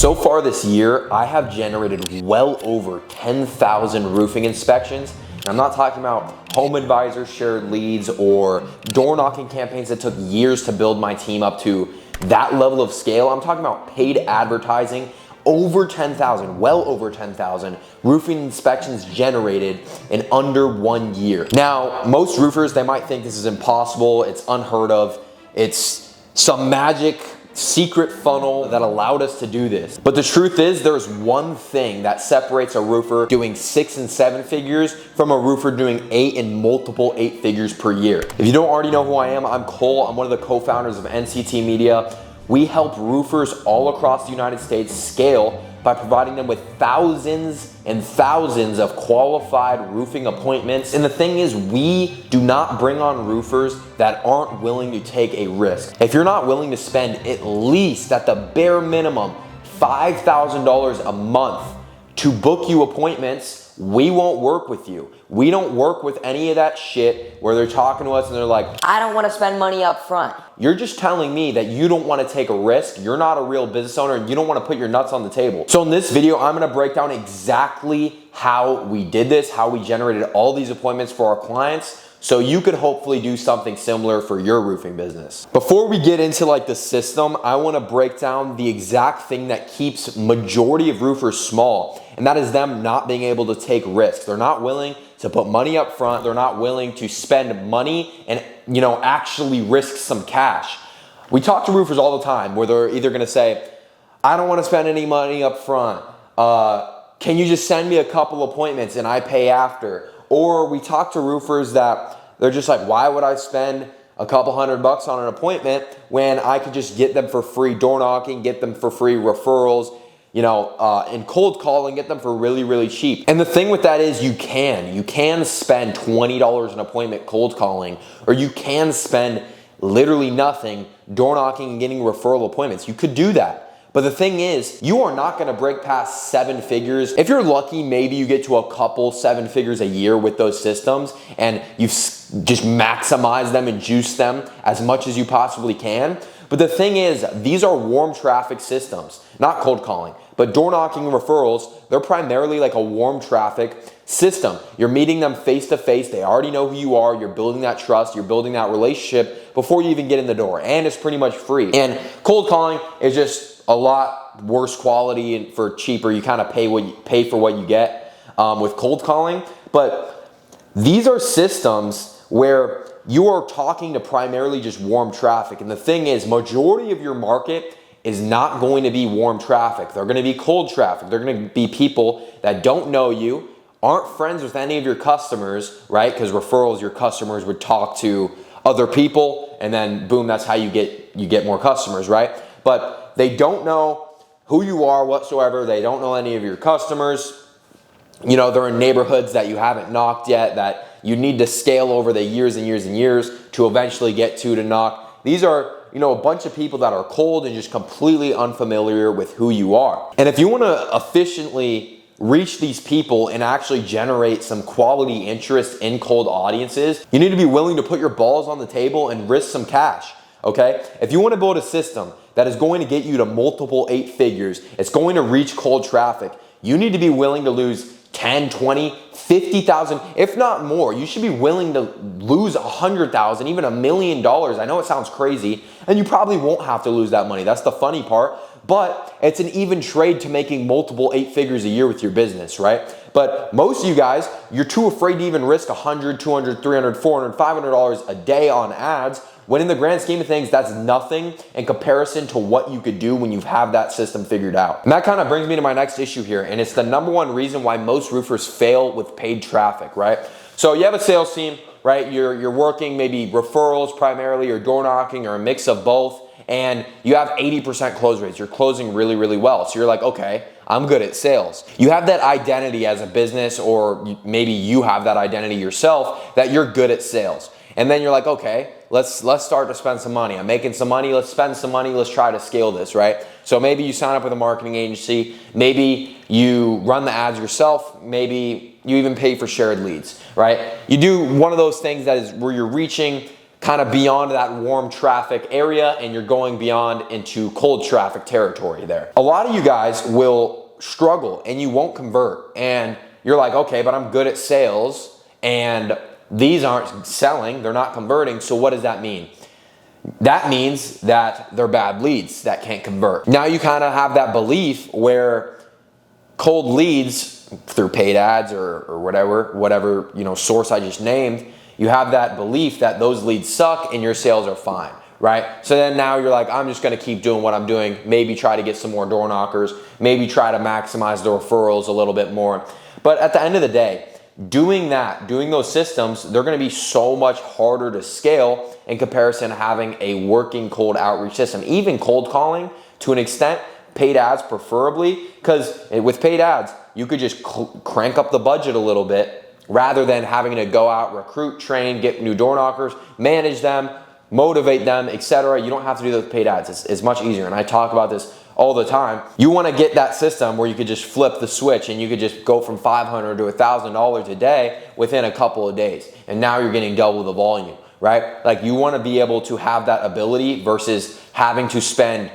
So far this year, I have generated well over 10,000 roofing inspections. And I'm not talking about home advisor shared leads or door knocking campaigns that took years to build my team up to that level of scale. I'm talking about paid advertising, over 10,000, well over 10,000 roofing inspections generated in under 1 year. Now, most roofers, they might think this is impossible, it's unheard of, it's some magic secret funnel that allowed us to do this. But the truth is, there's one thing that separates a roofer doing 6 and 7 figures from a roofer doing 8 and multiple 8 figures per year. If you don't already know who I am, I'm Cole. I'm one of the co-founders of NCT Media. We help roofers all across the United States scale by providing them with thousands and thousands of qualified roofing appointments. And the thing is, we do not bring on roofers that aren't willing to take a risk. If you're not willing to spend at least, at the bare minimum, $5,000 a month to book you appointments, we won't work with you. We don't work with any of that shit where they're talking to us and they're like, I don't want to spend money up front. You're just telling me that you don't want to take a risk, you're not a real business owner, and you don't want to put your nuts on the table. So in this video, I'm going to break down exactly how we did this, how we generated all these appointments for our clients, so you could hopefully do something similar for your roofing business. Before we get into like the system, I want to break down the exact thing that keeps majority of roofers small, and that is them not being able to take risks. They're not willing to put money up front. They're not willing to spend money and, actually risk some cash. We talk to roofers all the time where they're either going to say, I don't want to spend any money up front. Can you just send me a couple appointments and I pay after? Or we talk to roofers that they're just like, why would I spend a couple $100 on an appointment when I could just get them for free door knocking, get them for free referrals, and cold calling, get them for really, really cheap. And the thing with that is you can spend $20 an appointment cold calling, or you can spend literally nothing door knocking and getting referral appointments. You could do that. But the thing is, you are not gonna break past 7 figures. If you're lucky, maybe you get to a couple 7 figures a year with those systems and you've just maximized them and juiced them as much as you possibly can. But the thing is, these are warm traffic systems, not cold calling. But door knocking and referrals, they're primarily like a warm traffic system. You're meeting them face to face. They already know who you are. You're building that trust. You're building that relationship before you even get in the door. And it's pretty much free. And cold calling is just a lot worse quality and for cheaper. You kind of pay for what you get with cold calling. But these are systems where you are talking to primarily just warm traffic. And the thing is, majority of your market is not going to be warm traffic. They're going to be cold traffic. They're going to be people that don't know you, aren't friends with any of your customers, right? Because referrals, your customers would talk to other people, and then boom, that's how you get more customers, right? But they don't know who you are whatsoever. They don't know any of your customers. They're in neighborhoods that you haven't knocked yet, that you need to scale over the years and years and years to eventually get to knock. These are a bunch of people that are cold and just completely unfamiliar with who you are. And if you want to efficiently reach these people and actually generate some quality interest in cold audiences, you need to be willing to put your balls on the table and risk some cash, okay? If you want to build a system that is going to get you to multiple 8 figures, it's going to reach cold traffic, you need to be willing to lose 10, 20, 50,000, if not more. You should be willing to lose 100,000, even $1 million. I know it sounds crazy, and you probably won't have to lose that money. That's the funny part, but it's an even trade to making multiple 8 figures a year with your business, right? But most of you guys, you're too afraid to even risk $100, $200, $300, $400, $500 a day on ads, when in the grand scheme of things, that's nothing in comparison to what you could do when you have that system figured out. And that kind of brings me to my next issue here, and it's the #1 reason why most roofers fail with paid traffic, right? So you have a sales team, right? You're working maybe referrals primarily, or door knocking, or a mix of both, and you have 80% close rates. You're closing really, really well. So you're like, okay, I'm good at sales. You have that identity as a business, or maybe you have that identity yourself that you're good at sales. And then you're like, okay, let's start to spend some money. I'm making some money, let's spend some money, let's try to scale this, right? So maybe you sign up with a marketing agency, maybe you run the ads yourself, maybe you even pay for shared leads, right? You do one of those things that is where you're reaching kind of beyond that warm traffic area and you're going beyond into cold traffic territory there. A lot of you guys will struggle and you won't convert, and you're like, okay, but I'm good at sales and these aren't selling, they're not converting. So what does that mean? That means that they're bad leads that can't convert. Now you kind of have that belief where cold leads through paid ads or whatever source I just named, you have that belief that those leads suck and your sales are fine, right? So then now you're like, I'm just gonna keep doing what I'm doing, maybe try to get some more door knockers, maybe try to maximize the referrals a little bit more. But at the end of the day, doing those systems, they're gonna be so much harder to scale in comparison to having a working cold outreach system. Even cold calling to an extent, paid ads preferably, because with paid ads, you could just crank up the budget a little bit rather than having to go out, recruit, train, get new door knockers, manage them, motivate them, etc. You don't have to do those paid ads. It's much easier. And I talk about this all the time. You want to get that system where you could just flip the switch and you could just go from $500 to $1,000 a day within a couple of days. And now you're getting double the volume, right? Like you want to be able to have that ability versus having to spend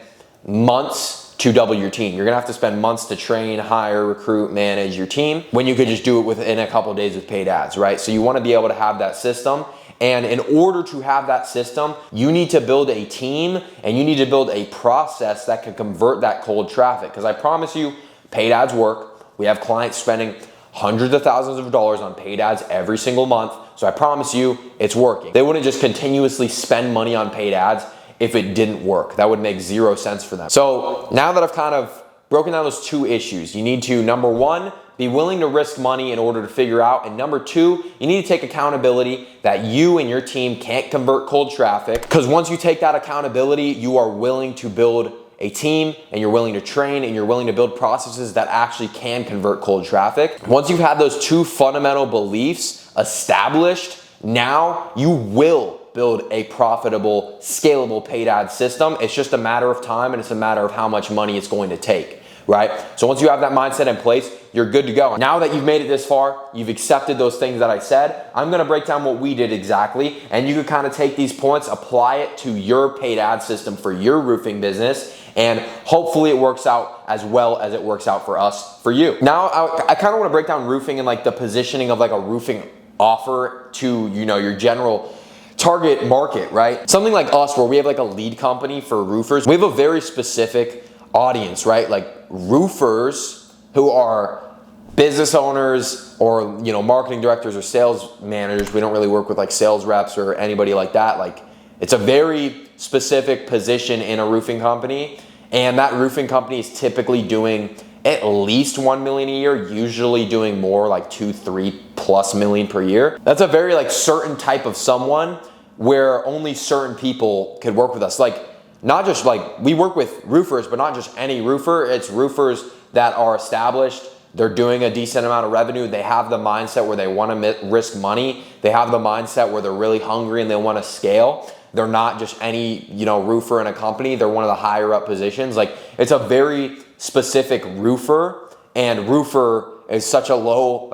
months to double your team. You're gonna have to spend months to train, hire, recruit, manage your team when you could just do it within a couple of days with paid ads, right? So you wanna be able to have that system. And in order to have that system, you need to build a team and you need to build a process that can convert that cold traffic. Because I promise you, paid ads work. We have clients spending hundreds of thousands of dollars on paid ads every single month. So I promise you, it's working. They wouldn't just continuously spend money on paid ads if it didn't work. That would make zero sense for them. So now that I've kind of broken down those two issues, you need to, number one, be willing to risk money in order to figure out. And number two, you need to take accountability that you and your team can't convert cold traffic. Because once you take that accountability, you are willing to build a team and you're willing to train and you're willing to build processes that actually can convert cold traffic. Once you've had those two fundamental beliefs established, now you will build a profitable, scalable paid ad system. It's just a matter of time and it's a matter of how much money it's going to take, right? So once you have that mindset in place, you're good to go. Now that you've made it this far, you've accepted those things that I said, I'm gonna break down what we did exactly, and you can kind of take these points, apply it to your paid ad system for your roofing business, and hopefully it works out as well as it works out for us, for you. Now, I kind of wanna break down roofing and like the positioning of like a roofing offer to, your general target market, right? Something like us where we have like a lead company for roofers. We have a very specific audience, right? Like roofers who are business owners or, marketing directors or sales managers. We don't really work with like sales reps or anybody like that. Like it's a very specific position in a roofing company. And that roofing company is typically doing at least 1 million a year, usually doing more like 2-3+ million per year. That's a very like certain type of someone where only certain people could work with us. Like not just like we work with roofers, but not just any roofer. It's roofers that are established. They're doing a decent amount of revenue. They have the mindset where they want to risk money. They have the mindset where they're really hungry and they want to scale. They're not just any, roofer in a company. They're one of the higher up positions. Like it's a very specific roofer, and roofer is such a low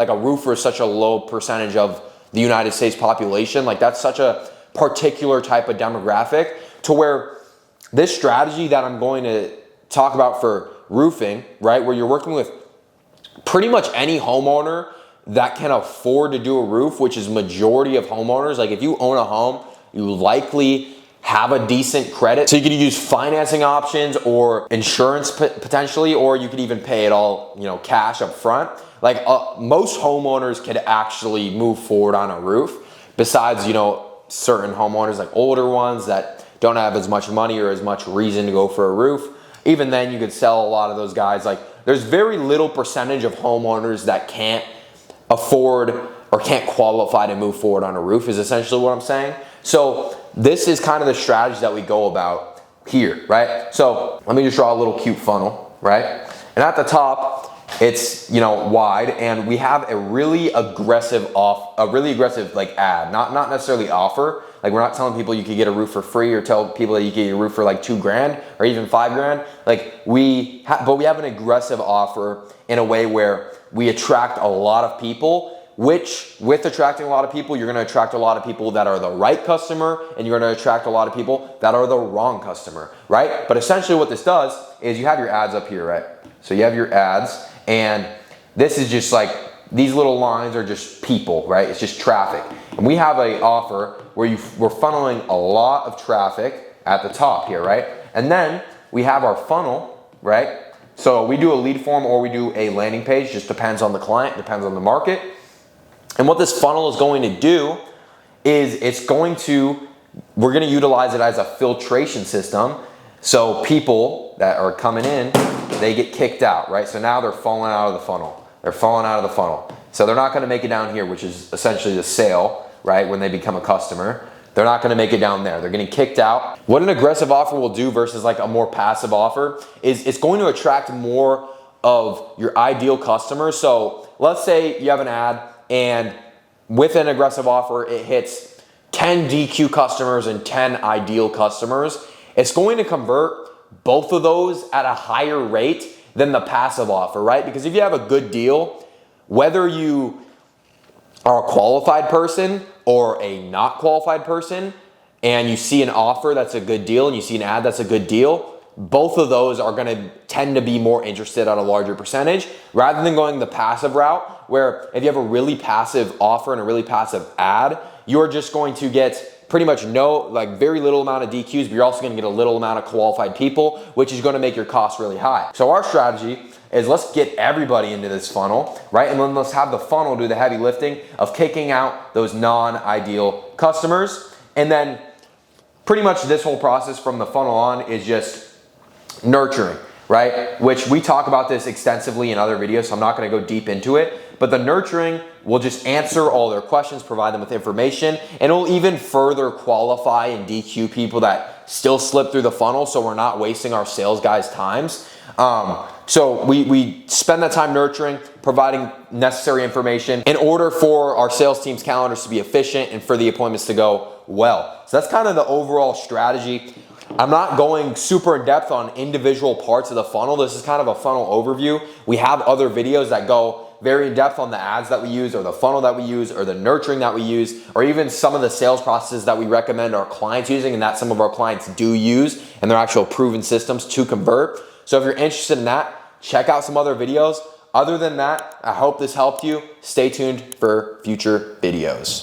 percentage of the United States population. Like that's such a particular type of demographic to where this strategy that I'm going to talk about for roofing, right, where you're working with pretty much any homeowner that can afford to do a roof, which is majority of homeowners. Like if you own a home, you likely have a decent credit. So you could use financing options or insurance potentially, or you could even pay it all, cash up front. Like most homeowners could actually move forward on a roof besides, certain homeowners, like older ones that don't have as much money or as much reason to go for a roof. Even then you could sell a lot of those guys. Like there's very little percentage of homeowners that can't afford or can't qualify to move forward on a roof is essentially what I'm saying. So this is kind of the strategy that we go about here, right? So let me just draw a little cute funnel, right? And at the top, it's, wide, and we have a really aggressive like ad, not necessarily offer. Like we're not telling people you could get a roof for free or tell people that you get your roof for like $2,000 or even $5,000. Like but we have an aggressive offer in a way where we attract a lot of people which with attracting a lot of people, you're gonna attract a lot of people that are the right customer, and you're gonna attract a lot of people that are the wrong customer, right? But essentially what this does is you have your ads up here, right? So you have your ads, and this is just like, these little lines are just people, right? It's just traffic. And we have an offer where we're funneling a lot of traffic at the top here, right? And then we have our funnel, right? So we do a lead form or we do a landing page, just depends on the client, depends on the market. And what this funnel is going to do is we're gonna utilize it as a filtration system. So people that are coming in, they get kicked out, right? So now they're falling out of the funnel. They're falling out of the funnel. So they're not gonna make it down here, which is essentially the sale, right? When they become a customer, they're not gonna make it down there. They're getting kicked out. What an aggressive offer will do versus like a more passive offer is it's going to attract more of your ideal customers. So let's say you have an ad and with an aggressive offer, it hits 10 DQ customers and 10 ideal customers. It's going to convert both of those at a higher rate than the passive offer, right? Because if you have a good deal, whether you are a qualified person or a not qualified person, and you see an offer that's a good deal and you see an ad that's a good deal, both of those are gonna tend to be more interested at a larger percentage rather than going the passive route, where if you have a really passive offer and a really passive ad, you're just going to get pretty much very little amount of DQs, but you're also gonna get a little amount of qualified people, which is gonna make your costs really high. So our strategy is let's get everybody into this funnel, right? And then let's have the funnel do the heavy lifting of kicking out those non-ideal customers. And then pretty much this whole process from the funnel on is just nurturing, right? Which we talk about this extensively in other videos, so I'm not gonna go deep into it. But the nurturing will just answer all their questions, provide them with information, and it'll even further qualify and DQ people that still slip through the funnel, so we're not wasting our sales guys' times. So we spend that time nurturing, providing necessary information in order for our sales team's calendars to be efficient and for the appointments to go well. So that's kind of the overall strategy. I'm not going super in depth on individual parts of the funnel. This is kind of a funnel overview. We have other videos that go very in depth on the ads that we use or the funnel that we use or the nurturing that we use or even some of the sales processes that we recommend our clients using and that some of our clients do use and they're actual proven systems to convert. So if you're interested in that, check out some other videos. Other than that, I hope this helped you. Stay tuned for future videos.